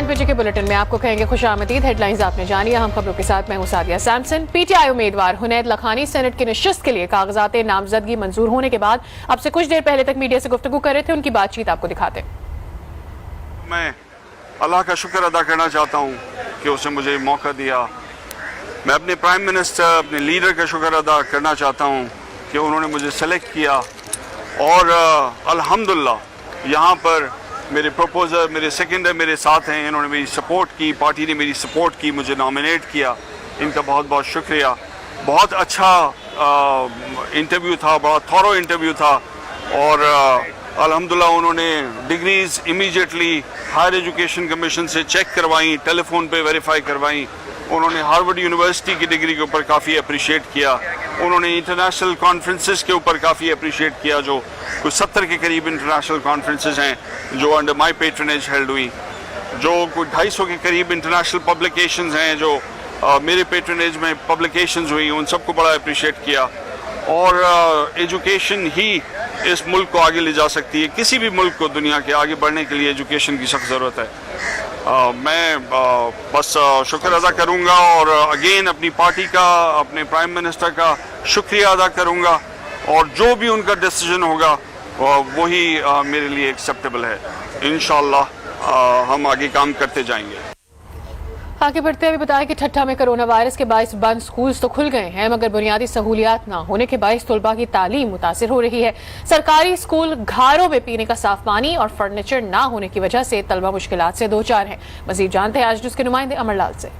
बजे के बुलेटिन में आपको कहेंगे खुशामदीद। हेडलाइंस आपने जानी, हम खबरों के साथ मैं हूं सादिया सैमसन। पीटीआई उम्मीदवार हुनैद लखानी सेनेट की नशिस्त के लिए कागजात नामजदगी मंजूर होने के बाद अब से कुछ देर पहले तक मीडिया से गुफ्तगू कर रहे थे। उनकी बातचीत आपको दिखाते। मैं अल्लाह का शुक्र अदा करना चाहता हूँ कि उसने मुझे मौका दिया। मैं अपने प्राइम मिनिस्टर, अपने लीडर का शुक्र अदा करना चाहता हूँ कि उन्होंने मुझे सेलेक्ट किया और अल्हम्दुलिल्लाह यहाँ पर मेरे प्रपोजर, मेरे सेकेंडर मेरे साथ हैं। इन्होंने मेरी सपोर्ट की, पार्टी ने मेरी सपोर्ट की, मुझे नॉमिनेट किया। इनका बहुत बहुत शुक्रिया। बहुत अच्छा इंटरव्यू था, बहुत थॉरो इंटरव्यू था और अल्हम्दुलिल्लाह उन्होंने degrees immediately higher education commission से चेक करवाई, टेलीफोन पे वेरीफाई करवाई। उन्होंने हार्वर्ड यूनिवर्सिटी की डिग्री के ऊपर काफ़ी अप्रिशिएट किया। उन्होंने इंटरनेशनल कॉन्फ्रेंसेस के ऊपर काफ़ी अप्रिशिएट किया, जो कुछ 70 के करीब इंटरनेशनल कॉन्फ्रेंसेस हैं जो अंडर माय पेट्रनेज हेल्ड हुई। जो कुछ 250 के करीब इंटरनेशनल पब्लिकेशंस हैं जो मेरे पेट्रनेज में पब्लिकेशंस हुई, उन सबको बड़ा अप्रिशिएट किया। और एजुकेशन ही इस मुल्क को आगे ले जा सकती है। किसी भी मुल्क को दुनिया के आगे बढ़ने के लिए एजुकेशन की सख्त ज़रूरत है। मैं बस शुक्र अदा करूंगा और अगेन अपनी पार्टी का, अपने प्राइम मिनिस्टर का शुक्रिया अदा करूंगा और जो भी उनका डिसीजन होगा वही मेरे लिए एक्सेप्टेबल है। इंशाअल्लाह हम आगे काम करते जाएंगे। आगे बढ़ते हुए बताया कि ठट्ठा में कोरोना वायरस के बायस बंद स्कूल्स तो खुल गए हैं, मगर बुनियादी सहूलियात ना होने के बायस तलबा की तालीम मुतासिर हो रही है। सरकारी स्कूल घरों में पीने का साफ पानी और फर्नीचर ना होने की वजह से तलबा मुश्किलात से दो चार हैं। मजीद जानते हैं आज न्यूज़ के नुमाइंदे अमरलाल से।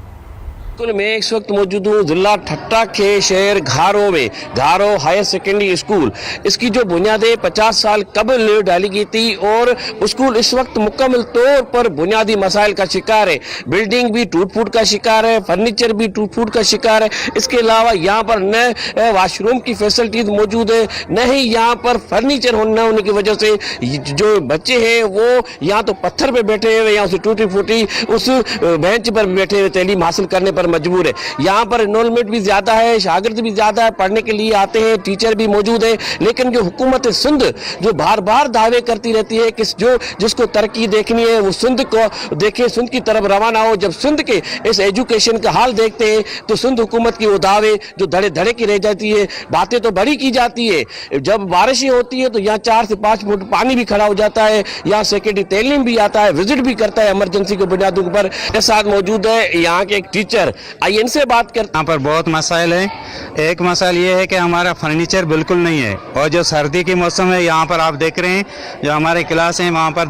मैं इस वक्त मौजूद हूँ जिला ठट्टा के शहर घारो में। घारो हायर सेकेंडरी स्कूल, इसकी जो बुनियादें 50 साल कबल डाली गई थी और स्कूल इस वक्त मुकम्मल तौर पर बुनियादी मसाइल का शिकार है। बिल्डिंग भी टूट फूट का शिकार है, फर्नीचर भी टूट फूट का शिकार है। इसके अलावा यहाँ पर न वाशरूम की फैसिलिटीज मौजूद है, न ही यहाँ पर फर्नीचर न होने की वजह से जो बच्चे हैं वो यहाँ तो पत्थर पे बैठे हुए, यहाँ से टूटी फूटी उस बेंच पर बैठे हुए तालीम हासिल करने पर मजबूर है। यहाँ पर एनरोलमेंट भी ज्यादा है, शागिर्द भी ज्यादा है, पढ़ने के लिए आते हैं, टीचर भी मौजूद है। लेकिन जो हुकूमत सिंध जो बार बार दावे करती रहती है कि जो जिसको तरक्की देखनी है वो सिंध को देखे, सिंध की तरफ रवाना हो। जब सिंध के इस एजुकेशन का हाल देखते हैं तो सिंध हुकूमत की वो दावे जो धड़े धड़े की रह जाती है। बातें तो बड़ी की जाती है, जब बारिशें होती है तो यहाँ 4 से 5 फुट पानी भी खड़ा हो जाता है। यहाँ सेकेंडरी तालीम भी आता है, विजिट भी करता है इमरजेंसी की बुनियादों पर। के साथ मौजूद है यहाँ के एक टीचर, आइए इनसे बात करते। यहाँ पर बहुत मसाइल हैं। एक मसाइल ये है कि हमारा फर्नीचर बिल्कुल नहीं है और जो सर्दी के मौसम है यहाँ पर आप देख रहे हैं जो हमारे क्लास हैं वहाँ पर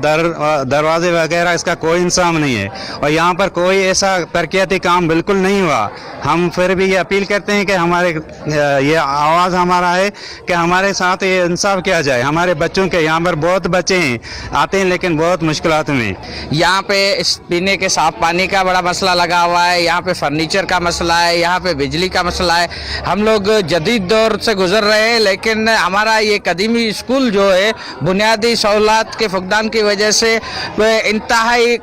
दरवाजे वगैरह इसका कोई इंतजाम नहीं है और यहाँ पर कोई ऐसा तरक्याती काम बिल्कुल नहीं हुआ। हम फिर भी ये अपील करते हैं कि हमारे ये आवाज़ हमारा है कि हमारे साथ ये इंसाफ किया जाए। हमारे बच्चों के यहाँ पर बहुत बच्चे हैं आते हैं लेकिन बहुत मुश्किलात में। यहाँ पे पीने के साफ पानी का बड़ा मसला लगा हुआ है, यहाँ पे फर्नीचर का मसला है, यहाँ पे बिजली का मसला है। हम लोग जदीद दौर से गुजर रहे हैं लेकिन हमारा ये कदीमी स्कूल जो है बुनियादी सहूलत के फुकदान की वजह से इंतहाई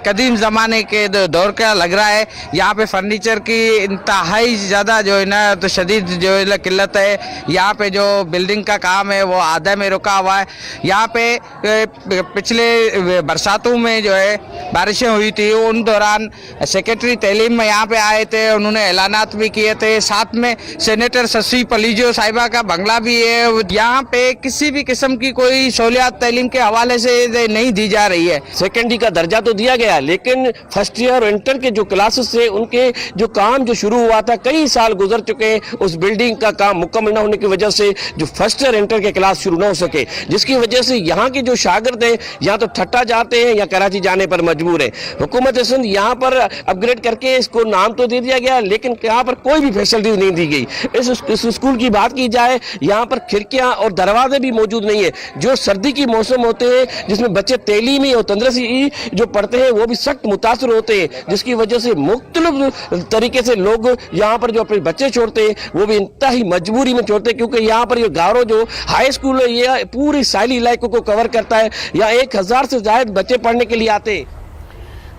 कदीम ज़माने के दौर का लग रहा है। यहाँ पे फर्नीचर की इंतहाई ज़्यादा जो है ना तो शदीद जो है किल्लत है। यहाँ पे जो बिल्डिंग का काम है वो आधा में रुका हुआ है। यहाँ पे पिछले बरसातों में जो है बारिशें हुई थी, उन दौरान सेक्रेटरी तालीम में यहाँ पे आए थे, उन्होंने ऐलानात भी किए थे। साथ में सेनेटर शशि पलीजो साहिबा का बंगला भी है। यहाँ पे किसी भी किस्म की कोई सहूलियात तालीम के हवाले से नहीं दी जा रही है। सेकेंडरी का दर्जा तो दिया गया लेकिन फर्स्ट ईयर और इंटर के जो क्लासेस से उनके जो काम जो शुरू हुआ था, कई साल गुजर चुके हैं, उस बिल्डिंग का काम मुकम्मल न होने की वजह से जो फर्स्ट ईयर इंटर के क्लास शुरू न हो सके, जिसकी वजह से यहाँ के जो शागिर्द हैं या तो ठट्टा जाते हैं या कराची जाने पर मजबूर है। हुकूमत सिंध यहाँ पर अपग्रेड करके इसको नाम तो दे दिया गया लेकिन यहाँ पर कोई भी फैसिलिटी नहीं दी गई। इस स्कूल की बात की जाए, यहाँ पर खिड़कियाँ और दरवाजे भी मौजूद नहीं है। जो सर्दी की मौसम होते हैं जिसमें बच्चे तालीमी और तंदुरुस्ती जो पढ़ते हैं वो भी सख्त मुतासर होते हैं, जिसकी वजह से मुख्तलिफ तरीके से लोग यहाँ पर जो अपने बच्चे छोड़ते हैं वो भी इंतहाई मजबूरी में छोड़ते हैं। क्योंकि यहाँ पर ये गारो जो हाई स्कूल है ये पूरी साइली इलाकों को कवर करता है। यहाँ 1000 से ज्यादा बच्चे पढ़ने के लिए आते हैं।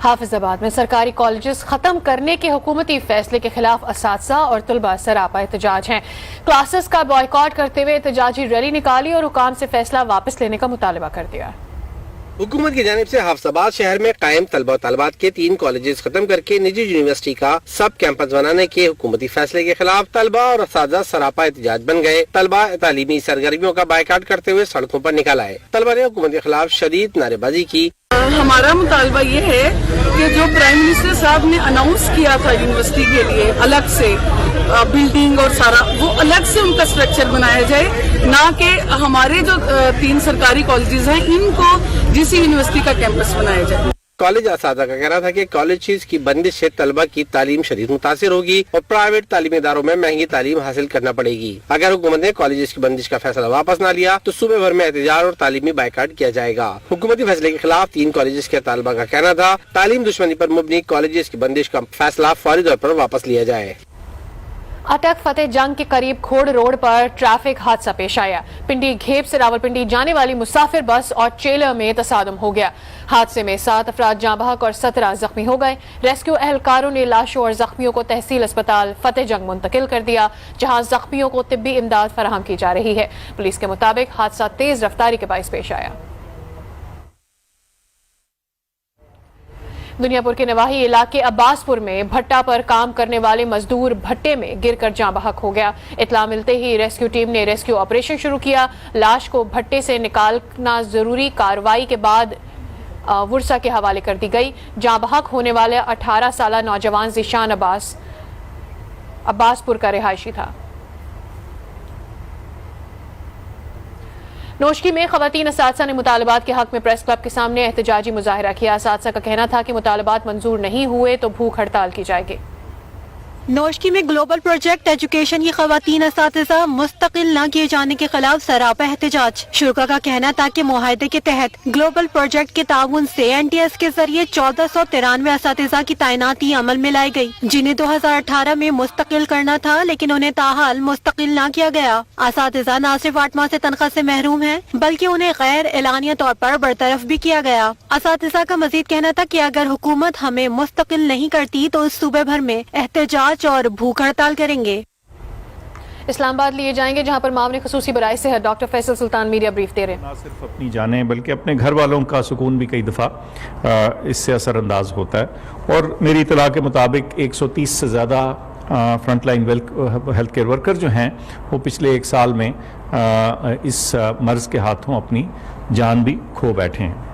हाफिजाबाद में सरकारी कॉलेजेस खत्म करने के हुकूमती फैसले के खिलाफ असातिज़ा और तलबा सरापा एहतजाज हैं। क्लासेस का बॉयकॉट करते हुए एहतजाजी रैली निकाली और हुकाम से फैसला वापस लेने का मुतालबा कर दिया। हुकूमत की जानिब से हाफसाबाद शहर में कायम तलबा तलबात के 3 कॉलेजेस खत्म करके निजी यूनिवर्सिटी का सब कैंपस बनाने के हुकूमती फैसले के खिलाफ तलबा और असातिज़ा सरापा एहतजाज बन गए। तलबा तालीमी सरगर्मियों का बायकाट करते हुए सड़कों पर निकल आए। तलबा ने हुकूमत के खिलाफ शदीद नारेबाजी की। हमारा मुतालबा ये है कि जो प्राइम मिनिस्टर साहब ने अनाउंस किया था यूनिवर्सिटी के लिए अलग से बिल्डिंग और सारा, वो अलग से उनका स्ट्रक्चर बनाया जाए, ना कि हमारे जो 3 सरकारी कॉलेजेस हैं इनको जिस यूनिवर्सिटी का कैंपस बनाया जाए। कॉलेज असातिज़ा का कहना था कि कॉलेज की बंदिश से तलबा की तालीम शदीद मुतासिर होगी और प्राइवेट तालीमी इदारों में महंगी तालीम हासिल करना पड़ेगी। अगर हुकूमत ने कॉलेज की बंदिश का फैसला वापस न लिया तो सूबे भर में एहतजाज और तालीमी बायकाट किया जाएगा। हुकूमती फैसले के खिलाफ 3 कॉलेज के तलबा का कहना था तालीम दुश्मनी पर मुबनी कॉलेज की बंदिश का फैसला फौरी तौर पर वापस लिया जाए। अटक फतेह जंग के करीब खोड़ रोड पर ट्रैफिक हादसा पेश आया। पिंडी घेप से रावलपिंडी जाने वाली मुसाफिर बस और ट्रेलर में तसादम हो गया। हादसे में 7 अफराद जाँ बहक और 17 जख्मी हो गए। रेस्क्यू एहलकारों ने लाशों और जख्मियों को तहसील अस्पताल फतेह जंग मुंतकिल कर दिया, जहां जख्मियों को तिब्बी इमदाद फराहम की जा रही है। पुलिस के मुताबिक हादसा तेज रफ्तारी के बाइस पेश आया। दुनियापुर के नवाही इलाके अब्बासपुर में भट्टा पर काम करने वाले मजदूर भट्टे में गिरकर जाँ बहक हो गया। इत्ला मिलते ही रेस्क्यू टीम ने रेस्क्यू ऑपरेशन शुरू किया। लाश को भट्टे से निकालना जरूरी कार्रवाई के बाद वुरसा के हवाले कर दी गई। जाँ बहक होने वाले 18 साल नौजवान ज़ीशान अब्बास अब्बासपुर का रिहायशी था। नोशकी में खवातीन असातिज़ा ने मुतालबात के हक में प्रेस क्लब के सामने एहतजाजी मुजाहिरा किया। असातिज़ा का कहना था कि मुतालबात मंजूर नहीं हुए तो भूख हड़ताल की जाएगी। नोशकी में ग्लोबल प्रोजेक्ट एजुकेशन की खवातीन असातिज़ा मुस्तकिल न किए जाने के खिलाफ सरापा एहतजाज। शुरा का कहना था कि मुआहदे के तहत ग्लोबल प्रोजेक्ट के ताउन से NTS के जरिए 1493 असातिज़ा की तैनाती अमल में लाई गई, जिन्हें 2018 में मुस्तकिल करना था, लेकिन उन्हें ताहाल मुस्तकिल न किया गया। असातिज़ा न सिर्फ 8 माह से तनख्वाह से महरूम है, बल्कि उन्हें गैर एलानिया तौर पर बरतरफ भी किया गया। असातिज़ा का मजीद कहना था कि अगर हुकूमत हमें मुस्तकिल नहीं करती तो इस सूबे भर में एहतजाज और भूख हड़ताल करेंगे। इस्लामाबाद लिए जाएंगे, जहां पर मामले खसूसी बराए से डॉक्टर फैसल सुल्तान मीडिया ब्रीफ दे रहे हैं। ना सिर्फ अपनी जाने बल्कि अपने घर वालों का सुकून भी कई दफ़ा इससे असरअंदाज होता है। और मेरी इतला के मुताबिक 130 से ज़्यादा front line health care worker जो हैं वो पिछले 1 साल में इस मर्ज़ के हाथों अपनी जान भी खो बैठे हैं।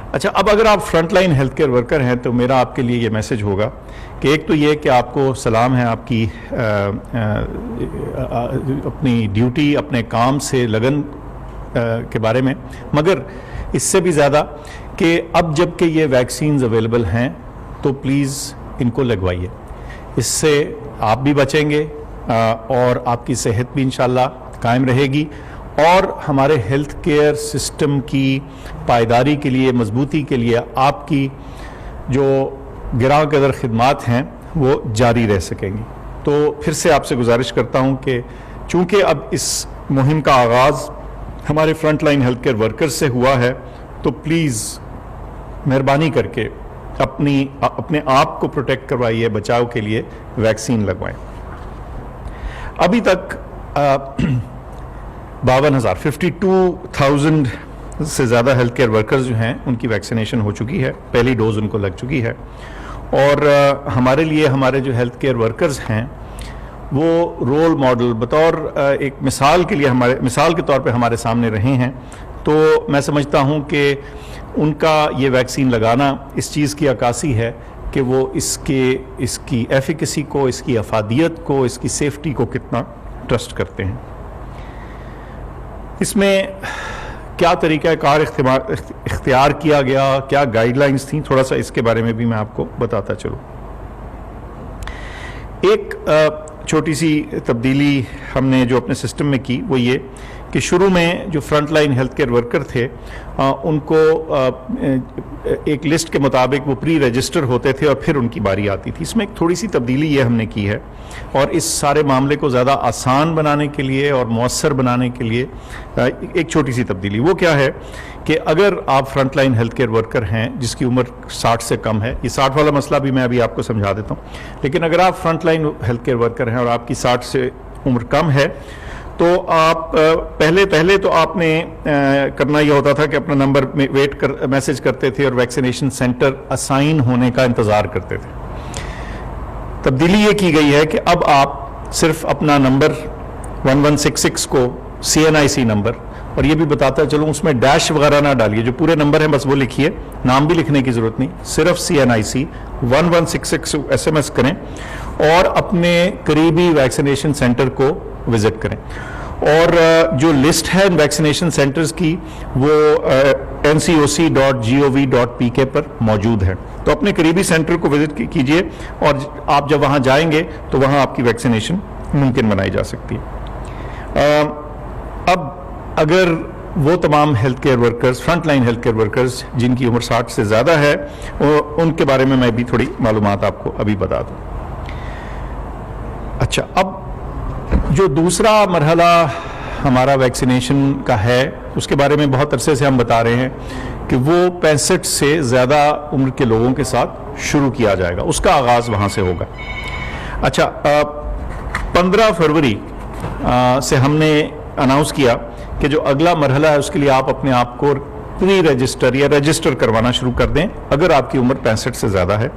अच्छा, अब अगर आप front line health care worker हैं तो मेरा आपके लिए ये मैसेज होगा कि एक तो ये कि आपको सलाम है आपकी अपनी ड्यूटी, अपने काम से लगन के बारे में, मगर इससे भी ज़्यादा कि अब जबकि ये वैक्सीन्स अवेलेबल हैं तो प्लीज़ इनको लगवाइए। इससे आप भी बचेंगे और आपकी सेहत भी इंशाल्लाह कायम रहेगी और हमारे हेल्थ केयर सिस्टम की पायदारी के लिए, मजबूती के लिए आपकी जो गिरा कदर खिदमात हैं वो जारी रह सकेंगी। तो फिर से आपसे गुजारिश करता हूं कि चूंकि अब इस मुहिम का आगाज़ हमारे front line health care workers से हुआ है तो प्लीज़ मेहरबानी करके अपने आप को प्रोटेक्ट करवाइए, बचाव के लिए वैक्सीन लगवाएं। अभी तक 52,000 से ज़्यादा हेल्थ केयर वर्कर्स जो हैं उनकी वैक्सीनेशन हो चुकी है, पहली डोज उनको लग चुकी है। और हमारे लिए हमारे जो हेल्थ केयर वर्कर्स हैं वो रोल मॉडल बतौर एक मिसाल के लिए मिसाल के तौर पे हमारे सामने रहे हैं। तो मैं समझता हूं कि उनका ये वैक्सीन लगाना इस चीज़ की अक्कासी है कि वो इसकी एफिकेसी को, इसकी अफादियत को, इसकी सेफ्टी को कितना ट्रस्ट करते हैं। इसमें क्या तरीक़ाकार इख्तियार किया गया, क्या गाइडलाइंस थी, थोड़ा सा इसके बारे में भी मैं आपको बताता चलूँ। एक छोटी सी तब्दीली हमने जो अपने सिस्टम में की वो ये कि शुरू में जो front line health care worker थे उनको एक लिस्ट के मुताबिक वो प्री रजिस्टर होते थे और फिर उनकी बारी आती थी। इसमें एक थोड़ी सी तब्दीली ये हमने की है और इस सारे मामले को ज़्यादा आसान बनाने के लिए और मौसर बनाने के लिए एक छोटी सी तब्दीली। वो क्या है कि अगर आप front line health care worker हैं जिसकी उम्र 60 से कम है, ये 60 वाला मसला भी मैं अभी आपको समझा देता हूँ, लेकिन अगर आप front line health care worker हैं और आपकी 60 से उम्र कम है तो आप पहले तो आपने करना यह होता था कि अपना नंबर में मैसेज करते थे और वैक्सीनेशन सेंटर असाइन होने का इंतज़ार करते थे। तब्दीली ये की गई है कि अब आप सिर्फ अपना नंबर 1166 को CNIC नंबर, और ये भी बताता चलूँ उसमें डैश वगैरह ना डालिए, जो पूरे नंबर हैं बस वो लिखिए, नाम भी लिखने की जरूरत नहीं, सिर्फ CNIC 1166 SMS करें और अपने करीबी वैक्सीनेशन सेंटर को विजिट करें। और जो लिस्ट है वैक्सीनेशन सेंटर्स की वो ncoc.gov.pk पर मौजूद है, तो अपने करीबी सेंटर को विजिट कीजिए और आप जब वहां जाएंगे तो वहां आपकी वैक्सीनेशन मुमकिन बनाई जा सकती है। अब अगर वो तमाम health care workers, front line health care workers जिनकी उम्र 60 से ज़्यादा है, उनके बारे में मैं भी थोड़ी मालूमात आपको अभी बता दूं। अच्छा, अब जो दूसरा मरहला हमारा वैक्सीनेशन का है उसके बारे में बहुत अरसे से हम बता रहे हैं कि वो 65 से ज़्यादा उम्र के लोगों के साथ शुरू किया जाएगा, उसका आगाज़ वहाँ से होगा। अच्छा, 15 फरवरी से हमने अनाउंस किया कि जो अगला मरहला है उसके लिए आप अपने आप को प्री रजिस्टर या रजिस्टर करवाना शुरू कर दें अगर आपकी उम्र 65 से ज़्यादा है।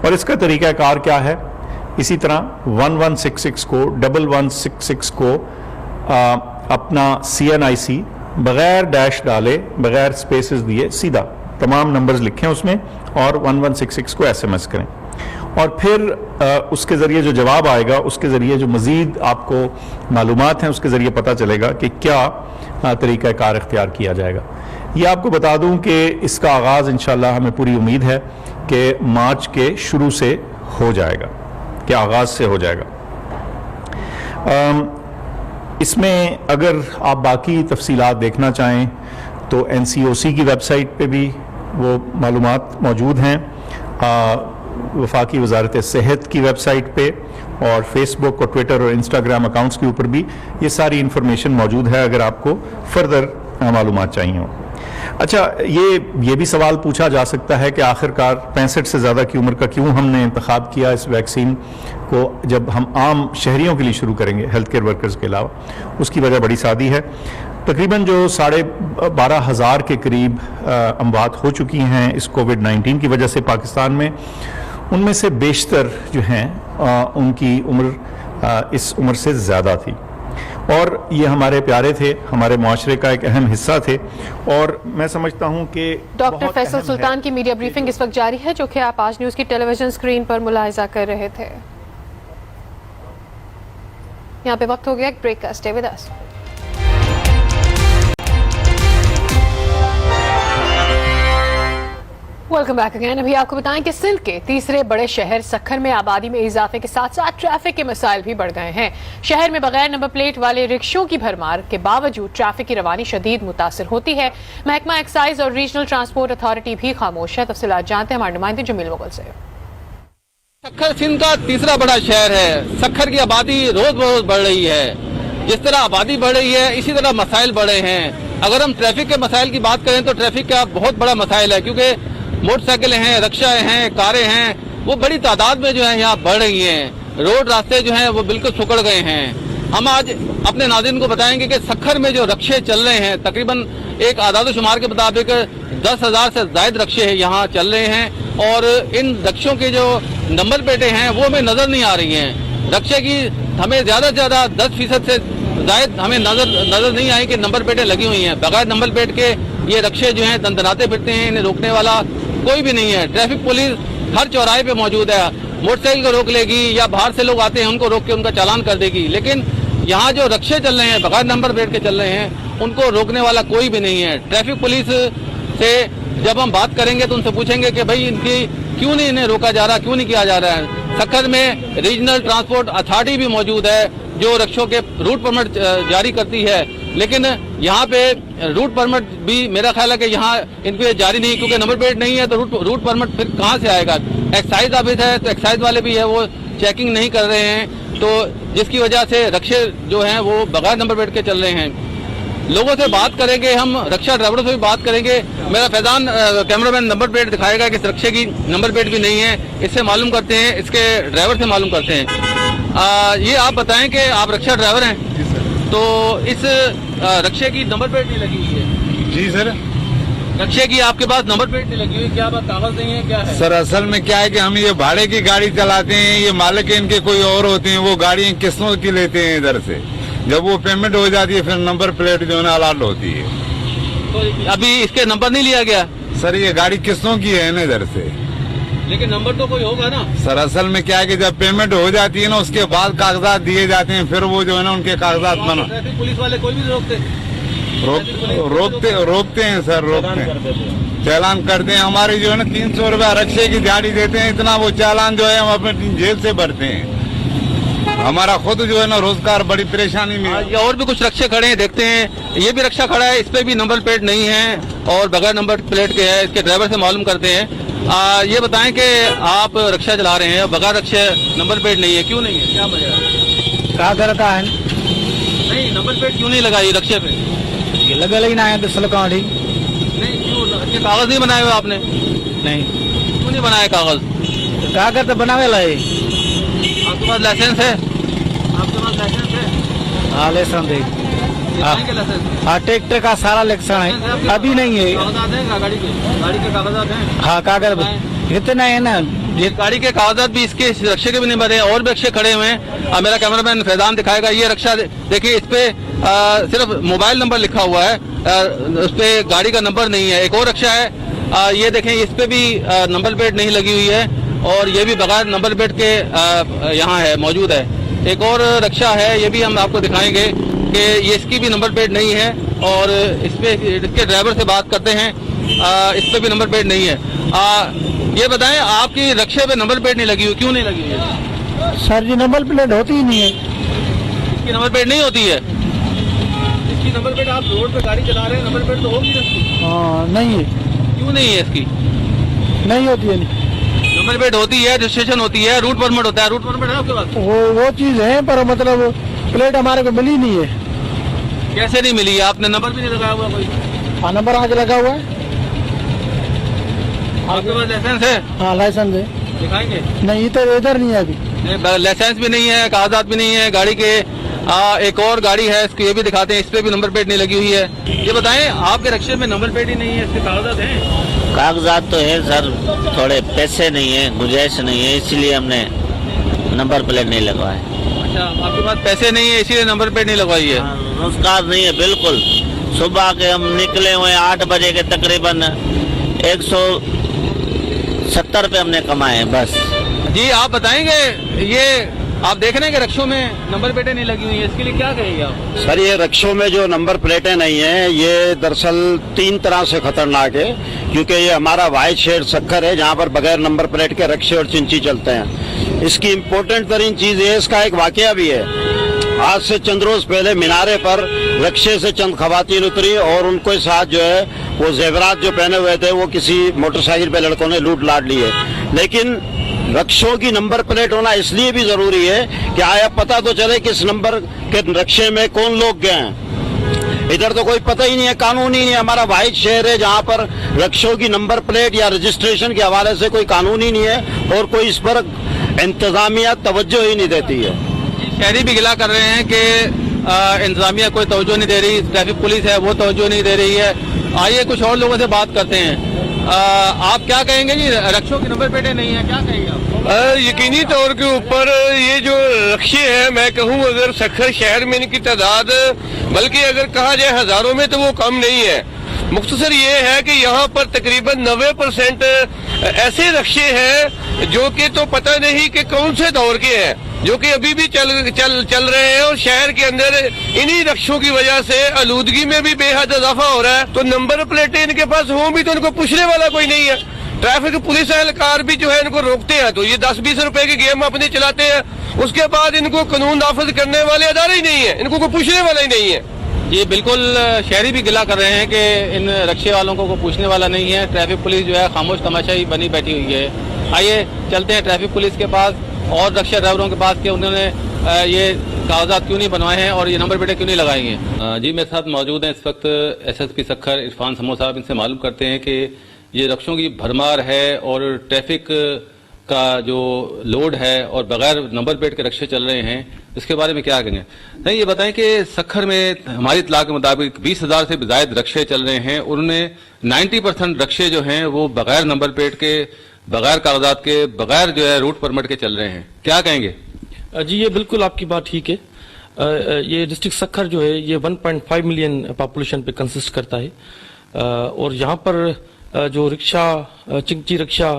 और इसका तरीक़ाकार क्या है, इसी तरह 1166 को 1166 को अपना CNIC बगैर डैश डाले, बगैर स्पेसेस दिए, सीधा तमाम नंबर्स लिखें उसमें और 1166 को SMS करें। और फिर उसके ज़रिए जो जवाब आएगा उसके ज़रिए जो मज़ीद आपको मालूमात हैं उसके ज़रिए पता चलेगा कि क्या तरीक़ाकार इख्तियार किया जाएगा। ये आपको बता दूं कि इसका आगाज़ इंशाअल्लाह हमें पूरी उम्मीद है कि मार्च के शुरू से हो जाएगा, के आगाज़ से हो जाएगा। इसमें अगर आप बाकी तफसीलात देखना चाहें तो NCOC की वेबसाइट पे भी वो मालूमात मौजूद हैं, वफाकी वजारत सेहत की वेबसाइट पे और फेसबुक और ट्विटर और इंस्टाग्राम अकाउंट्स के ऊपर भी ये सारी इंफॉर्मेशन मौजूद है अगर आपको फर्दर मालूमात चाहिए हो। अच्छा, ये भी सवाल पूछा जा सकता है कि आखिरकार 65 से ज़्यादा की उम्र का क्यों हमने इंतखाब किया इस वैक्सीन को, जब हम आम शहरियों के लिए शुरू करेंगे हेल्थ केयर वर्कर्स के अलावा। उसकी वजह बड़ी सादी है, तकरीबन जो 12,500 के करीब अमवात हो चुकी हैं इस कोविड-19 की वजह से पाकिस्तान में, उनमें से बेशतर जो हैं उनकी उम्र इस उम्र से ज़्यादा थी और ये हमारे प्यारे थे, हमारे मुआशरे का एक अहम हिस्सा थे। और मैं समझता हूं कि डॉक्टर फैसल सुल्तान की मीडिया ब्रीफिंग इस वक्त जारी है, जो कि आप आज न्यूज़ की टेलीविजन स्क्रीन पर मुलाहिजा कर रहे थे। यहाँ पे वक्त हो गया एक ब्रेक का, stay with us. Welcome back again. अभी आपको बताएं कि सिंध के तीसरे बड़े शहर सखर में आबादी में इजाफे के साथ साथ ट्रैफिक के मसाइल भी बढ़ गए हैं। शहर में बगैर नंबर प्लेट वाले रिक्शों की भरमार के बावजूद ट्रैफिक की रवानी शदीद मुतासिर होती है। महकमा एक्साइज और रीजनल ट्रांसपोर्ट अथॉरिटी भी खामोश है। तफसीलात जानते हैं हमारे नुमाइंदे जमील मुगल से। सखर सिंध का तीसरा बड़ा शहर है। सखर की आबादी रोज बरोज बढ़ रही है। जिस तरह आबादी बढ़ रही है इसी तरह मसाइल बढ़े हैं। अगर हम ट्रैफिक के मसाइल की बात करें तो ट्रैफिक का बहुत बड़ा मसाइल है, क्योंकि मोटरसाइकिलें हैं, रिक्शाएं हैं, कारें हैं, वो बड़ी तादाद में जो है यहाँ बढ़ रही हैं। रोड रास्ते जो हैं वो बिल्कुल सुकड़ गए हैं। हम आज अपने नाज़रीन को बताएंगे कि सखर में जो रिक्शे चल रहे हैं, तकरीबन एक आदाद शुमार के मुताबिक 10,000 से ज्यादा रिक्शे यहाँ चल रहे हैं और इन रिक्शों के जो नंबर प्लेटें हैं वो हमें नजर नहीं आ रही हैं। रिक्शे की हमें ज्यादा से ज्यादा 10% से जायद हमें नजर नहीं आई कि नंबर प्लेटें लगी हुई हैं। बगैर नंबर प्लेट के ये रिक्शे जो हैं दंदनाते फिरते हैं, इन्हें रोकने वाला कोई भी नहीं है। ट्रैफिक पुलिस हर चौराहे पे मौजूद है, मोटरसाइकिल को रोक लेगी या बाहर से लोग आते हैं उनको रोक के उनका चालान कर देगी। लेकिन यहाँ जो रिक्शे चल रहे हैं बगैर नंबर प्लेट के चल रहे हैं उनको रोकने वाला कोई भी नहीं है। ट्रैफिक पुलिस से जब हम बात करेंगे तो उनसे पूछेंगे कि भाई इनकी क्यों नहीं इन्हें रोका जा रहा, क्यों नहीं किया जा रहा है। सखर में रीजनल ट्रांसपोर्ट अथॉरिटी भी मौजूद है जो रिक्शों के रूट परमिट जारी करती है, लेकिन यहाँ पे रूट परमिट भी मेरा ख्याल है कि यहाँ इनको जारी नहीं, क्योंकि नंबर प्लेट नहीं है तो रूट परमिट फिर कहाँ से आएगा। एक्साइज ऑफिस है तो एक्साइज वाले भी है वो चेकिंग नहीं कर रहे हैं, तो जिसकी वजह से रिक्शे जो हैं वो बगैर नंबर प्लेट के चल रहे हैं। लोगों से बात करेंगे, हम रिक्शा ड्राइवरों से भी बात करेंगे। मेरा फैजान कैमरामैन नंबर प्लेट दिखाएगा कि इस रिक्शे की नंबर प्लेट भी नहीं है। इससे मालूम करते हैं, इसके ड्राइवर से मालूम करते हैं। ये आप बताएं कि आप रिक्शा ड्राइवर हैं, तो इस रक्षे की नंबर प्लेट नहीं लगी हुई है। जी सर। रक्षे की आपके पास नंबर प्लेट नहीं लगी हुई, क्या बात, कागज नहीं है, क्या है? सर असल में क्या है कि हम ये भाड़े की गाड़ी चलाते हैं, ये मालिक इनके कोई और होते हैं, वो गाड़ी किस्तों की लेते हैं इधर से। जब वो पेमेंट हो जाती है फिर नंबर प्लेट जो है ना अलॉट होती है। तो अभी इसके नंबर नहीं लिया गया? सर ये गाड़ी किस्तों की है ना इधर से। लेकिन नंबर तो कोई होगा ना? सर असल में क्या है कि जब पेमेंट हो जाती है ना उसके बाद कागजात दिए जाते हैं, फिर वो जो है ना उनके कागजात बना। ट्रैफिक पुलिस वाले कोई भी रोकते हैं सर, रोकते हैं, चालान करते हैं। हमारी जो है ना 300 रुपया रक्षे की दिहाड़ी देते हैं, इतना वो चालान जो है हम अपने जेल से भरते हैं। हमारा खुद जो है ना रोजगार बड़ी परेशानी में। ये और भी कुछ रक्षे खड़े हैं, देखते हैं। ये भी रक्षा खड़ा है, इस पे भी नंबर प्लेट नहीं है और बगैर नंबर प्लेट के है। इसके ड्राइवर से मालूम करते हैं। ये बताएं कि आप रक्षा चला रहे हैं, बगैर रक्षे नंबर प्लेट नहीं है, क्यों नहीं है, क्या वजह? क्या करता है? नहीं, नंबर प्लेट क्यों नहीं लगाई रक्षे पे? ये लगे लेकिन आए तो नहीं, क्यों अच्छे कागज नहीं बनाए हुए आपने? नहीं। क्यों नहीं बनाए कागज? क्या करते बनावे लाए? आपके पास लाइसेंस है? आपके पास लाइसेंस है? हाँ लाइसेंस है। हाँ ट्रैक्टर का सारा लाइसेंस है, अभी नहीं है। कागजात हैं गाड़ी के कागजात हैं? हाँ कागज इतना है ना। ये गाड़ी के कागजात भी इसके रक्षे के भी नहीं बने, और भी रक्षे खड़े हुए हैं। मेरा कैमरामैन फैजान दिखाएगा। ये रक्षा देखिए, इस पे सिर्फ मोबाइल नंबर लिखा हुआ है, उस पे गाड़ी का नंबर नहीं है। एक और रक्षा है, ये देखें, इस पे भी नंबर प्लेट नहीं लगी हुई है और ये भी बगैर नंबर प्लेट के यहाँ है, मौजूद है। एक और रक्षा है, ये भी हम आपको दिखाएंगे कि ये इसकी भी नंबर प्लेट नहीं है और इसके ड्राइवर से बात करते हैं। इस पे भी नंबर प्लेट नहीं है। ये बताएं, आपकी रक्षे पे नंबर प्लेट नहीं लगी हुई, क्यों नहीं लगी हुई है? सर जी नंबर प्लेट होती ही नहीं है। इसकी नंबर प्लेट नहीं होती है? इसकी नंबर प्लेट, आप रोड पे गाड़ी चला रहे हैं, नंबर प्लेट तो होगी ना इसकी? हाँ नहीं है। क्यों नहीं है इसकी? नहीं होती है। नंबर प्लेट होती है, रजिस्ट्रेशन होती है, रूट परमिट होता है। रूट परमिट है आपके पास? वो चीज है, पर मतलब प्लेट हमारे को मिली नहीं है। कैसे नहीं मिली? आपने नंबर भी नहीं लगाया हुआ कोई? हाँ नंबर आगे लगा हुआ है। आपके पास लाइसेंस है? हाँ लाइसेंस है। दिखाएंगे? नहीं तो इधर नहीं है अभी। लाइसेंस भी नहीं है, कागजात भी नहीं है गाड़ी के। एक और गाड़ी है, इसको ये भी दिखाते हैं, इस पे भी नंबर प्लेट नहीं लगी हुई है। ये बताएं, आपके रक्षे में नंबर प्लेट ही नहीं है, इसके कागजात हैं? कागजात तो है सर, थोड़े पैसे नहीं है, गुंजाइश नहीं है, इसलिए हमने नंबर प्लेट नहीं लगवाए। अच्छा, आपके पास पैसे नहीं है इसीलिए नंबर प्लेट नहीं लगवाई है? रोजगार नहीं है बिल्कुल। सुबह के हम निकले हुए 8 बजे के, तकरीबन 170 रुपये हमने कमाए हैं बस। जी आप बताएंगे, ये आप देख रहे हैं कि रक्षों में नंबर प्लेटें नहीं लगी हुई है, इसके लिए क्या कहेंगे आप? सर ये रक्षों में जो नंबर प्लेटें नहीं हैं, ये दरअसल 3 तरह से खतरनाक है, क्योंकि ये हमारा वाइट शेड सक्खर है जहाँ पर बगैर नंबर प्लेट के रक्षे और चिंची चलते हैं। इसकी इम्पोर्टेंट तरीन चीज है, इसका एक वाकया भी है। आज से चंद रोज पहले मीनारे पर रक्षे से चंद खवातीन उतरी और उनके साथ जो है वो जेवरात जो पहने हुए थे वो किसी मोटरसाइकिल पे लड़कों ने लूट लाट लिए। लेकिन रक्षों की नंबर प्लेट होना इसलिए भी जरूरी है कि आया पता तो चले कि इस नंबर के रक्षे में कौन लोग गए हैं। इधर तो कोई पता ही नहीं है, कानून ही नहीं है। हमारा वाहिद शहर है जहाँ पर रक्षों की नंबर प्लेट या रजिस्ट्रेशन के हवाले से कोई कानून ही नहीं है और कोई इस पर इंतजामिया तवज्जो ही नहीं देती है। शहरी भी गिला कर रहे हैं कि इंतजामिया कोई तवज्जो नहीं दे रही, ट्रैफिक पुलिस है वो तवज्जो नहीं दे रही है। आइए कुछ और लोगों से बात करते हैं। आप क्या कहेंगे जी, रक्षों की नंबर प्लेटें नहीं है, क्या कहेंगे आप? यकीनी तौर के ऊपर ये जो रक्षे हैं, मैं कहूँ अगर सक्खर शहर में इनकी तादाद, बल्कि अगर कहा जाए हजारों में, तो वो कम नहीं है। मुख्तसर ये है कि यहाँ पर तकरीबन 90% ऐसे रक्षे हैं जो कि तो पता नहीं कि कौन से दौर के हैं, जो कि अभी भी चल रहे हैं और शहर के अंदर इन्हीं रक्षों की वजह से आलूदगी में भी बेहद इजाफा हो रहा है। तो नंबर प्लेटें इनके पास हों भी तो इनको पूछने वाला कोई नहीं है। ट्रैफिक पुलिस एहलकार भी जो है इनको रोकते हैं, तो ये 10-20 रुपए की गेम अपनी चलाते हैं, उसके बाद इनको कानून नाफिज करने वाले अदारे ही नहीं है, इनको कोई पूछने वाला ही नहीं है। ये बिल्कुल शहरी भी गिला कर रहे हैं कि इन रक्षे वालों को पूछने वाला नहीं है। ट्रैफिक पुलिस जो है खामोश तमाशाई बनी बैठी हुई है। आइए चलते हैं ट्रैफिक पुलिस के पास और रक्षा ड्राइवरों के पास कि उन्होंने ये कागजात क्यों नहीं बनवाए हैं और ये नंबर प्लेटें क्यों नहीं लगाई हैं। जी मेरे साथ मौजूद हैं इस वक्त SSP सक्खर इरफान समो साहब। इनसे मालूम करते हैं कि ये रक्षों की भरमार है और ट्रैफिक का जो लोड है और बगैर नंबर प्लेट के रक्षे चल रहे हैं, इसके बारे में क्या कहेंगे? नहीं, ये बताएं कि सखर में हमारी इत्तला के मुताबिक 20,000 से जायद रक्शे चल रहे हैं, उनमें 90% रक्शे जो हैं वो बगैर नंबर प्लेट के, बगैर कागजात के, बगैर जो है रूट परमिट के चल रहे हैं। क्या कहेंगे? जी, ये बिल्कुल आपकी बात ठीक है। ये डिस्ट्रिक्ट सखर जो है ये 1.5 मिलियन पॉपुलेशन पे कंसिस्ट करता है, और यहाँ पर जो रिक्शा, चिंची रिक्शा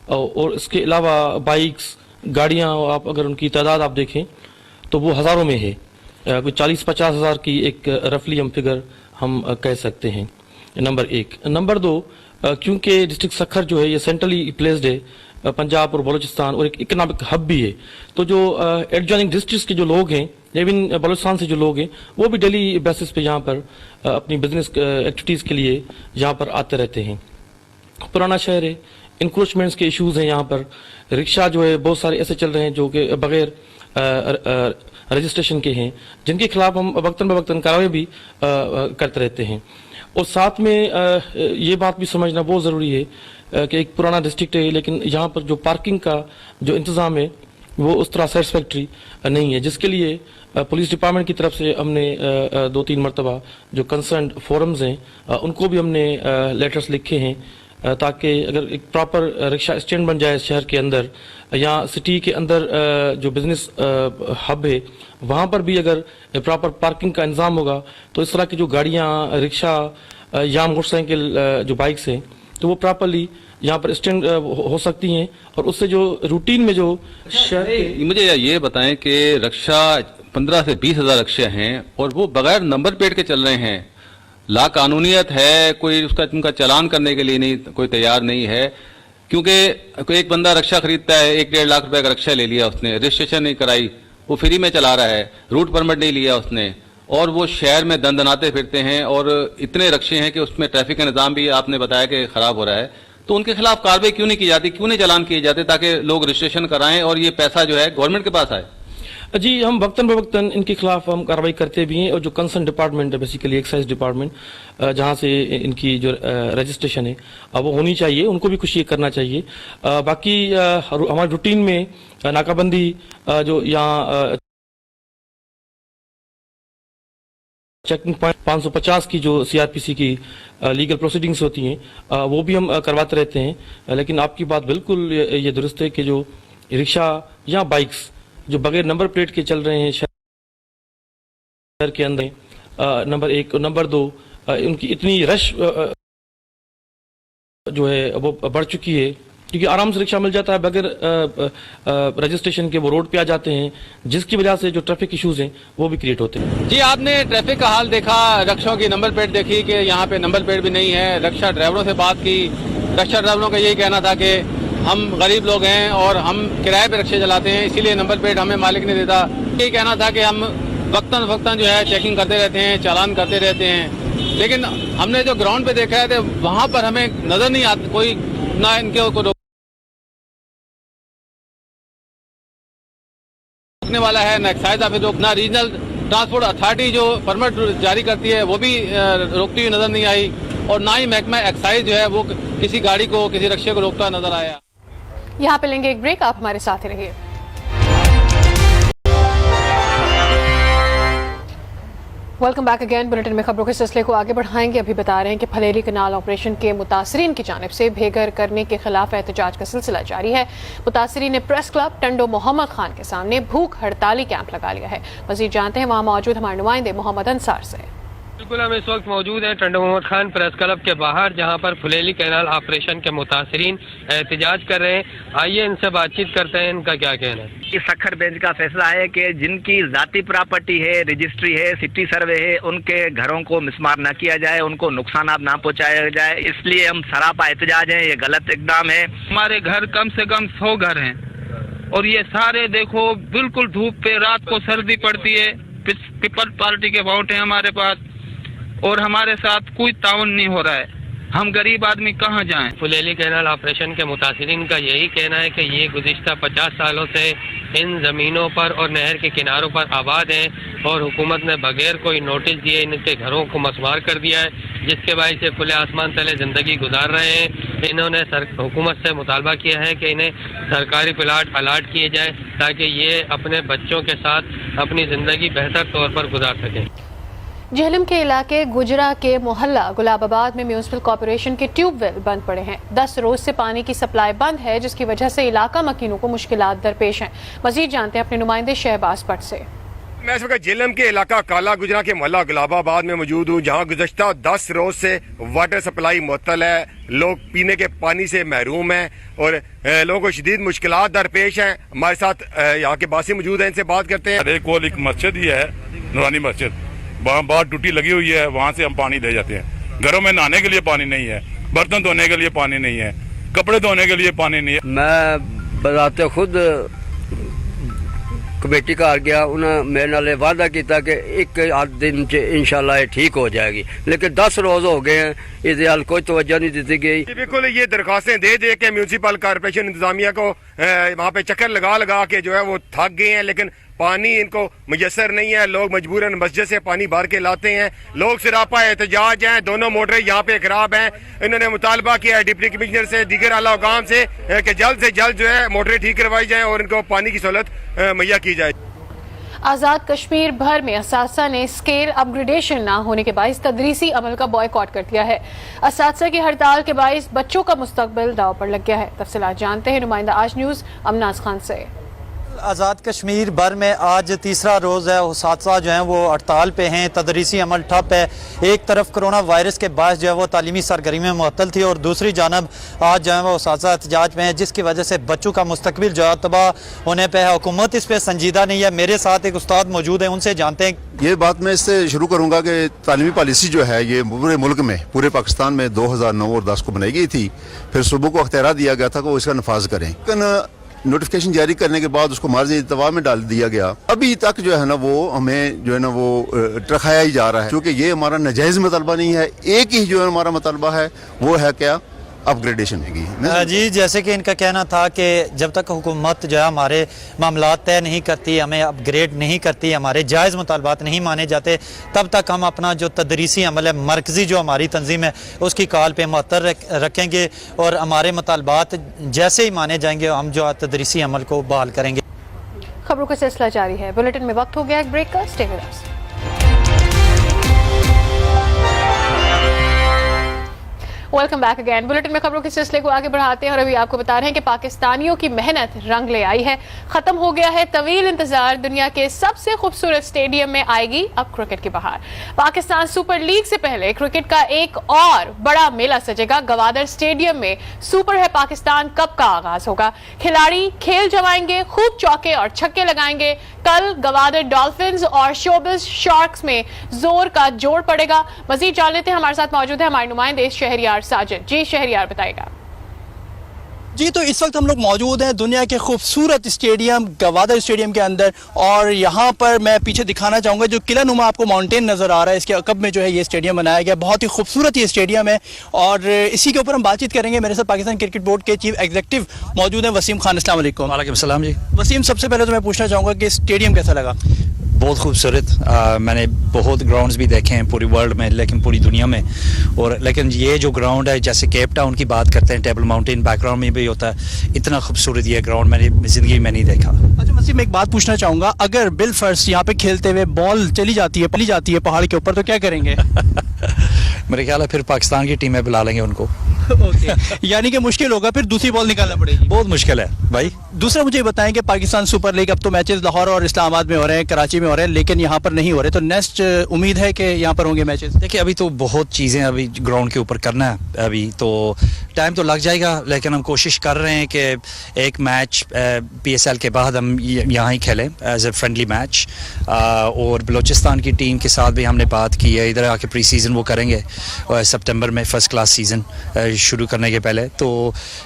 और इसके अलावा बाइक्स, गाड़ियाँ, आप अगर उनकी तादाद आप देखें तो वो हज़ारों में है। कोई 40-50 हज़ार की एक रफली हम फिगर हम कह सकते हैं। नंबर एक। नंबर दो, क्योंकि डिस्ट्रिक्ट सखर जो है ये सेंट्रली प्लेस्ड है, पंजाब और बलूचिस्तान, और एक इकोनॉमिक हब भी है, तो जो एडजॉइनिंग डिस्ट्रिक्ट्स के जो लोग हैं, इवन बलूचिस्तान से जो लोग हैं, वो भी डेली बेसिस पे यहाँ पर अपनी बिजनेस एक्टिविटीज़ के लिए यहाँ पर आते रहते हैं। पुराना शहर है, इंक्रोचमेंट्स के इश्यूज हैं यहाँ पर। रिक्शा जो है बहुत सारे ऐसे चल रहे हैं जो कि बगैर रजिस्ट्रेशन के हैं, जिनके खिलाफ हम वक्तन बवक्तन कार्रवाई भी करते रहते हैं। और साथ में ये बात भी समझना बहुत ज़रूरी है कि एक पुराना डिस्ट्रिक्ट है, लेकिन यहाँ पर जो पार्किंग का जो इंतज़ाम है वो उस तरह सेटिस्फैक्ट्री नहीं है, जिसके लिए पुलिस डिपार्टमेंट की तरफ से हमने 2-3 मरतबा जो कंसर्न फोरम्स हैं उनको भी हमने लेटर्स लिखे हैं, ताकि अगर एक प्रॉपर रिक्शा स्टैंड बन जाए शहर के अंदर या सिटी के अंदर, जो बिजनेस हब है वहाँ पर भी अगर प्रॉपर पार्किंग का इंतजाम होगा तो इस तरह की जो गाड़ियाँ, रिक्शा या मोटरसाइकिल, जो बाइक्स हैं, तो वो प्रॉपरली यहाँ पर स्टैंड हो सकती हैं, और उससे जो रूटीन में जो शहर। मुझे ये बताएं कि रक्षा 15 से 20 हज़ार रक्शे हैं और वो बगैर नंबर प्लेट के चल रहे हैं, ला कानूनियत है, कोई उनका चालान करने के लिए नहीं, कोई तैयार नहीं है, क्योंकि कोई एक बंदा रक्षा खरीदता है, 1-1.5 लाख रुपए का रक्षा ले लिया उसने, रजिस्ट्रेशन नहीं कराई, वो फ्री में चला रहा है, रूट परमिट नहीं लिया उसने, और वो शहर में दंदनाते फिरते हैं, और इतने रक्शे हैं कि उसमें ट्रैफिक का निज़ाम भी आपने बताया कि खराब हो रहा है। तो उनके खिलाफ कार्रवाई क्यों नहीं की जाती, क्यों नहीं चालान किए जाते, ताकि लोग रजिस्ट्रेशन कराएं और ये पैसा जो है गवर्नमेंट के पास आए? जी, हम वक्तन बवक्तन इनके खिलाफ हम कार्रवाई करते भी हैं, और जो कंसर्न डिपार्टमेंट है, बेसिकली एक्साइज डिपार्टमेंट, जहां से इनकी जो रजिस्ट्रेशन है वो होनी चाहिए, उनको भी कुछ ये करना चाहिए। बाकी हमारे रूटीन में नाकाबंदी जो यहाँ चेकिंग पॉइंट 550 की जो सीआरपीसी की लीगल प्रोसीडिंग्स होती हैं वो भी हम करवाते रहते हैं। लेकिन आपकी बात बिल्कुल ये दुरुस्त है कि जो रिक्शा या बाइक्स जो बगैर नंबर प्लेट के चल रहे हैं शहर के अंदर, नंबर एक। नंबर दो, उनकी इतनी रश जो है वो बढ़ चुकी है, क्योंकि आराम से रिक्शा मिल जाता है बगैर रजिस्ट्रेशन के, वो रोड पे आ जाते हैं, जिसकी वजह से जो ट्रैफिक इश्यूज हैं वो भी क्रिएट होते हैं। जी, आपने ट्रैफिक का हाल देखा, रक्षों की नंबर प्लेट देखी कि यहाँ पे नंबर प्लेट भी नहीं है। रक्षा ड्राइवरों से बात की, रक्षा ड्राइवरों का यही कहना था कि हम गरीब लोग हैं और हम किराए पे रिक्शे चलाते हैं, इसीलिए नंबर प्लेट हमें मालिक नहीं देता। यही कहना था कि हम वक्तन वक्तन जो है चेकिंग करते रहते हैं, चालान करते रहते हैं, लेकिन हमने जो ग्राउंड पे देखा है तो वहाँ पर हमें नजर नहीं आता कोई, ना इनके को रोकने वाला है, ना एक्साइज ऑफिस रोक, ना रीजनल ट्रांसपोर्ट अथॉरिटी जो परमिट जारी करती है वो भी रोकती हुई नजर नहीं आई, और ना ही महकमा एक्साइज जो है वो किसी गाड़ी को, किसी रक्शे को रोकता नजर आया। यहाँ पे लेंगे एक ब्रेक, आप हमारे साथ ही रहिए। Welcome back again. बुलेटिन में खबरों के सिलसिले को आगे बढ़ाएंगे। अभी बता रहे हैं कि फलेली कनाल ऑपरेशन के मुतासरीन की जानिब से बेघर करने के खिलाफ एहतजाज का सिलसिला जारी है। मुतासरीन ने प्रेस क्लब टंडो मोहम्मद खान के सामने भूख हड़ताली कैंप लगा लिया है। मजीद जानते हैं वहाँ मौजूद हमारे नुमाइंदे मोहम्मद अंसार से। बिल्कुल, हम इस वक्त मौजूद हैं टंडो मोहम्मद खान प्रेस क्लब के बाहर, जहां पर फुलेली कैनाल ऑपरेशन के मुतासरीन एहतजाज कर रहे हैं। आइए इनसे बातचीत करते हैं, इनका क्या कहना है। इस सखर बेंच का फैसला है कि जिनकी जाती प्रॉपर्टी है, रजिस्ट्री है, सिटी सर्वे है, उनके घरों को मिसमार न किया जाए, उनको नुकसान ना पहुंचाया जाए, इसलिए हम सरापा एहतजाज है। ये गलत इकदाम है। हमारे घर कम से कम 100 घर हैं और ये सारे देखो बिल्कुल धूप पे, रात को सर्दी पड़ती है, पीपल पार्टी के वोट है हमारे पास और हमारे साथ कोई ताउन नहीं हो रहा है। हम गरीब आदमी कहाँ जाएं? फुलेली कैनाल ऑपरेशन के मुतासरीन का यही कहना है कि ये गुज़िश्ता 50 सालों से इन ज़मीनों पर और नहर के किनारों पर आबाद हैं और हुकूमत ने बगैर कोई नोटिस दिए इनके घरों को मसमार कर दिया है, जिसके बायस से खुले आसमान तले ज़िंदगी गुजार रहे हैं। इन्होंने हुकूमत से मुतालबा किया है कि इन्हें सरकारी प्लाट अलाट किए जाए ताकि ये अपने बच्चों के साथ अपनी ज़िंदगी बेहतर तौर पर गुजार सकें। झेलम के इलाके गुजरा के मोहल्ला गुलाबाबाद में म्यूनिसिपल कॉर्पोरेशन के ट्यूबवेल बंद पड़े हैं। 10 रोज से पानी की सप्लाई बंद है, जिसकी वजह से इलाका मकीनों को मुश्किलात दरपेश हैं। मजीद जानते हैं अपने नुमाइंदे शहबाज पट से। मैं इस वक्त झेलम के इलाका काला गुजरा के मोहल्ला गुलाबाबाद में मौजूद हूँ, जहाँ गुज़श्ता 10 रोज से वाटर सप्लाई मुअत्तल है। लोग पीने के पानी से महरूम हैं और लोगों को शदीद मुश्किलात दरपेश हैं। हमारे साथ यहाँ के बासी मौजूद हैं, इनसे बात करते हैं। एक मस्जिद ही है, नूरानी मस्जिद, वहाँ बाहर टूटी लगी हुई है, वहाँ से हम पानी ले जाते हैं। घरों में नहाने के लिए पानी नहीं है, बर्तन धोने के लिए पानी नहीं है, कपड़े धोने के लिए पानी नहीं है। मैं बराते खुद कमेटी घर गया, उन्हें मेरे नाल वादा किया कि एक आध दिन इंशाल्लाह ये ठीक हो जाएगी, लेकिन 10 रोज हो गए हैं, इस हाल कोई तवज्जो नहीं दी गई। बिल्कुल ये दरखास्तें दे दे के म्यूनसिपल कॉर्पोरेशन इंतजामिया को वहाँ पे चक्कर लगा लगा के जो है वो थक गए हैं, लेकिन पानी इनको मुयसर नहीं है। लोग मजबूरन मस्जिद से पानी भर के लाते हैं। लोग सिरापा एहतजाज हैं, दोनों मोटरें यहाँ पे खराब हैं। इन्होंने मुतालबा किया है डिप्टी कमिश्नर से, दीगर आला हुकाम से कि जल्द से जल्द जो है मोटरें ठीक करवाई जाएं और इनको पानी की सहूलत मुहैया की जाए। आज़ाद कश्मीर भर में असातिज़ा ने स्केल अपग्रेडेशन ना होने के बायस तदरीसी अमल का बॉयकॉट कर दिया है। असातिज़ा की हड़ताल के बायस बच्चों का मुस्तकबिल दाव पर लग गया है। तफसीलात जानते हैं नुमाइंदा आज न्यूज़ अमनाज खान से। आज़ाद कश्मीर भर में आज तीसरा रोज़ है, उसातिज़ा जो हैं वो हड़ताल पे हैं, तदरीसी अमल ठप है। एक तरफ कोरोना वायरस के बायस जो है वो तालीमी सरगर्मी में मुअत्तल थी और दूसरी जानब आज जो है वो उसातिज़ा एहतजाज में है, जिसकी वजह से बच्चों का मुस्तकबिल जो है तबाह होने पे है। हुकूमत इस पर संजीदा नहीं है। मेरे साथ एक उस्ताद मौजूद है, उनसे जानते हैं। ये बात मैं इससे शुरू करूँगा कि तालीमी पॉलिसी जो है ये पूरे मुल्क में, पूरे पाकिस्तान में 2009 और 10 को बनाई गई थी। फिर सूबों को अख्तियार दिया गया था कि वो इसका नफाज करें, लेकिन नोटिफिकेशन जारी करने के बाद उसको मार्ज इत्तवा में डाल दिया गया। अभी तक जो है ना वो हमें जो है ना वो रखाया ही जा रहा है, क्योंकि ये हमारा नाजायज मुतालबा नहीं है। एक ही जो है हमारा मुतालबा है वो है क्या, अपग्रेडेशन है जी। जैसे कि इनका कहना था कि जब तक हुकूमत जो है हमारे मामलात तय नहीं करती, हमें अपग्रेड नहीं करती, हमारे जायज़ मुतालबात नहीं माने जाते, तब तक हम अपना जो तदरीसी अमल है, मरकज़ी जो हमारी तंजीम है, उसकी कॉल पे मुअत्तर रखेंगे और हमारे मुतालबात जैसे ही माने जाएंगे हम जो तदरीसी अमल को बहाल करेंगे। खबरों का सिलसिला जारी है। बुलेटिन में वक्त हो गया एक ब्रेक का। Stay with us. Welcome back again. Bulletin में खबरों के सिलसिले को आगे बढ़ाते हैं और अभी आपको बता रहे हैं कि पाकिस्तानियों की मेहनत रंग ले आई है। खत्म हो गया है तवील इंतजार। दुनिया के सबसे खूबसूरत स्टेडियम में आएगी अब क्रिकेट की बहार। पाकिस्तान सुपर लीग से पहले क्रिकेट का एक और बड़ा मेला सजेगा। गवादर स्टेडियम में सुपर है पाकिस्तान कप का आगाज होगा। खिलाड़ी खेल जमाएंगे, खूब चौके और छक्के लगाएंगे। कल गवादर डॉल्फिन्स और शोबिस शार्क्स में जोर का जोड़ पड़ेगा। मजीद जान लेते हैं, हमारे साथ मौजूद है हमारे नुमाइंदे शहरियार साजिद। जी शहरियार बताएगा। जी तो इस वक्त हम लोग मौजूद हैं दुनिया के खूबसूरत स्टेडियम गवादर स्टेडियम के अंदर, और यहाँ पर मैं पीछे दिखाना चाहूँगा जो किला नुमा आपको माउंटेन नज़र आ रहा है, इसके अकब में जो है ये स्टेडियम बनाया गया। बहुत ही खूबसूरत ये स्टेडियम है और इसी के ऊपर हम बातचीत करेंगे। मेरे साथ पाकिस्तान क्रिकेट बोर्ड के चीफ एग्जीक्यूटिव मौजूद हैं वसीम खान। अस्सलाम वालेकुम। वालेकुम सलाम जी। वसीम, सबसे पहले तो मैं पूछना चाहूँगा कि स्टेडियम कैसा लगा? बहुत खूबसूरत। मैंने बहुत ग्राउंड्स भी देखे हैं पूरी वर्ल्ड में, लेकिन पूरी दुनिया में, और लेकिन ये जो ग्राउंड है, जैसे केप टाउन की बात करते हैं, टेबल माउंटेन बैकग्राउंड में भी होता है, इतना खूबसूरत ये ग्राउंड मैंने ज़िंदगी में नहीं देखा। अच्छा वसीम, एक बात पूछना चाहूँगा, अगर बिल फर्स्ट यहाँ पे खेलते हुए बॉल चली जाती है पहाड़ के ऊपर, तो क्या करेंगे? मेरे ख्याल है फिर पाकिस्तान की टीमें बुला लेंगे उनको। ओके, यानी कि मुश्किल होगा, फिर दूसरी बॉल निकालना पड़ेगी। बहुत मुश्किल है भाई। दूसरा मुझे बताएं कि पाकिस्तान सुपर लीग अब तो मैचेस लाहौर और इस्लामाबाद में हो रहे हैं, कराची में हो रहे हैं, लेकिन यहाँ पर नहीं हो रहे, तो नेक्स्ट उम्मीद है कि यहाँ पर होंगे मैचेस? देखिए अभी तो बहुत चीज़ें अभी ग्राउंड के ऊपर करना है, अभी तो टाइम तो लग जाएगा, लेकिन हम कोशिश कर रहे हैं कि एक मैच PSL के बाद हम यहाँ ही खेलें एज ए फ्रेंडली मैच। और बलूचिस्तान की टीम के साथ भी हमने बात की है, इधर आके प्री सीज़न वो करेंगे सितंबर में, फर्स्ट क्लास सीज़न शुरू करने के पहले। तो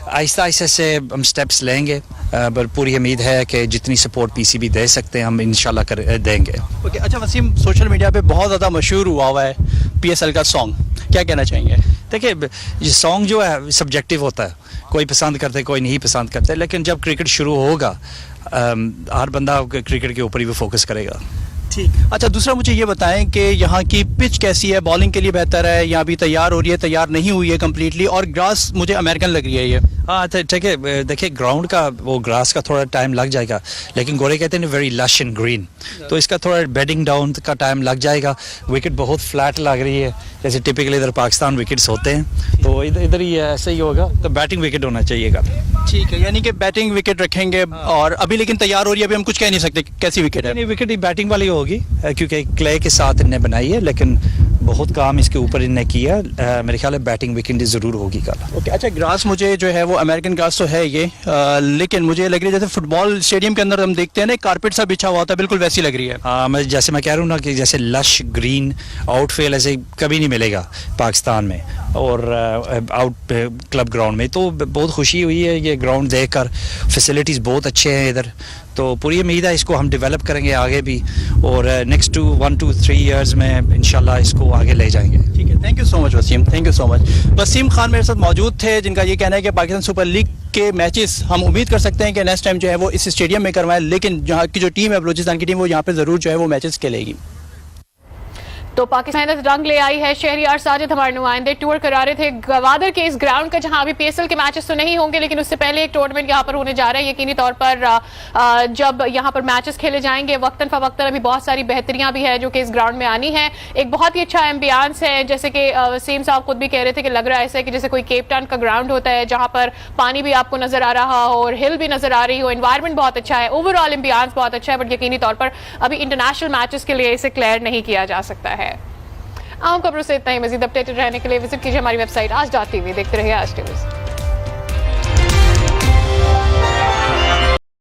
आहिस्ता आहिस्ता से हम स्टेप्स लेंगे, पर पूरी उम्मीद है कि जितनी सपोर्ट PCB दे सकते हैं हम इंशाल्लाह देंगे। ओके, अच्छा वसीम, सोशल मीडिया पे बहुत ज़्यादा मशहूर हुआ है PSL का सॉन्ग, क्या कहना चाहेंगे? देखिए ये सॉन्ग जो है सब्जेक्टिव होता है, कोई पसंद करते कोई नहीं पसंद करते, लेकिन जब क्रिकेट शुरू होगा हर बंदा क्रिकेट के ऊपर ही वो फोकस करेगा। ठीक। अच्छा, दूसरा मुझे ये बताएं कि यहाँ की पिच कैसी है, बॉलिंग के लिए बेहतर है या अभी तैयार हो रही है, तैयार नहीं हुई है कम्प्लीटली, और ग्रास मुझे अमेरिकन लग रही है ये। हाँ ठीक है, देखिए ग्राउंड का वो ग्रास का थोड़ा टाइम लग जाएगा, लेकिन गोरे कहते हैं वेरी लश एंड ग्रीन, तो इसका थोड़ा बेडिंग डाउन का टाइम लग जाएगा। विकेट बहुत फ्लैट लग रही है, जैसे टिपिकली इधर पाकिस्तान विकेट्स होते हैं, तो इधर ही ऐसे ही होगा, तो बैटिंग विकेट होना चाहिएगा। ठीक है, यानी कि बैटिंग विकेट रखेंगे, और अभी लेकिन तैयार हो रही है, अभी हम कुछ कह नहीं सकते कैसी विकेट है। नहीं, विकेट ही बैटिंग वाली होगी, क्योंकि क्ले के साथ इन्हें बनाई है, लेकिन बहुत काम इसके ऊपर इन्हें किया। मेरे ख्याल है बैटिंग विकेट ज़रूर होगी कल। ओके। अच्छा, ग्रास मुझे जो है वो अमेरिकन ग्रास तो है ये, लेकिन मुझे लग रही है जैसे फुटबॉल स्टेडियम के अंदर हम देखते हैं ना, कारपेट सा बिछा हुआ होता है, बिल्कुल वैसी लग रही है। हाँ, मैं कह रहा हूँ ना कि जैसे लश ग्रीन आउटफील्ड ऐसे कभी नहीं मिलेगा पाकिस्तान में और आउट क्लब ग्राउंड में, तो बहुत खुशी हुई है ये ग्राउंड देखकर। फैसिलिटीज़ बहुत अच्छे हैं इधर, तो पूरी उम्मीद है इसको हम डेवलप करेंगे आगे भी, और नेक्स्ट 1 to 3 ईयर्स में इंशाल्लाह इसको आगे ले जाएंगे। ठीक है, thank you so much Wasim, thank you so much. Wasim Khan मेरे साथ मौजूद थे, जिनका ये कहना है कि पाकिस्तान सुपर लीग के मैचेस हम उम्मीद कर सकते हैं कि नेक्स्ट टाइम जो है वो इस स्टेडियम में करवाएं, लेकिन जहाँ की जो टीम है बलूचिस्तान की टीम, वो यहाँ पे ज़रूर जो है वो मैचेस खेलेगी। तो पाकिस्तान रंग ले आई है। शहरियार साजिद हमारे नुमाइंदे टूर करा रहे थे गवादर के इस ग्राउंड का, जहां अभी पीएसएल के मैचेस तो नहीं होंगे, लेकिन उससे पहले एक टूर्नामेंट यहां पर होने जा रहा है। यकीनी तौर पर जब यहां पर मैचेस खेले जाएंगे वक्तन फवक्तन अभी बहुत सारी बेहतरियां भी है जो कि इस ग्राउंड में आनी है। एक बहुत ही अच्छा एम्बियंस है, जैसे कि वसीम साहब खुद भी कह रहे थे कि लग रहा है ऐसा कि जैसे कोई केप टाउन का ग्राउंड होता है, जहां पर पानी भी आपको नजर आ रहा हो और हिल भी नजर आ रही हो। एनवायरमेंट बहुत अच्छा है, ओवरऑल एम्बियंस बहुत अच्छा है, बट यकीनी तौर पर अभी इंटरनेशनल मैचेस के लिए इसे क्लियर नहीं किया जा सकता है। आम खबरों से इतना ही। मजीद अपडेटेड रहने के लिए विजिट कीजिए हमारी वेबसाइट आज.tv। देखते रहिए आज टीवी।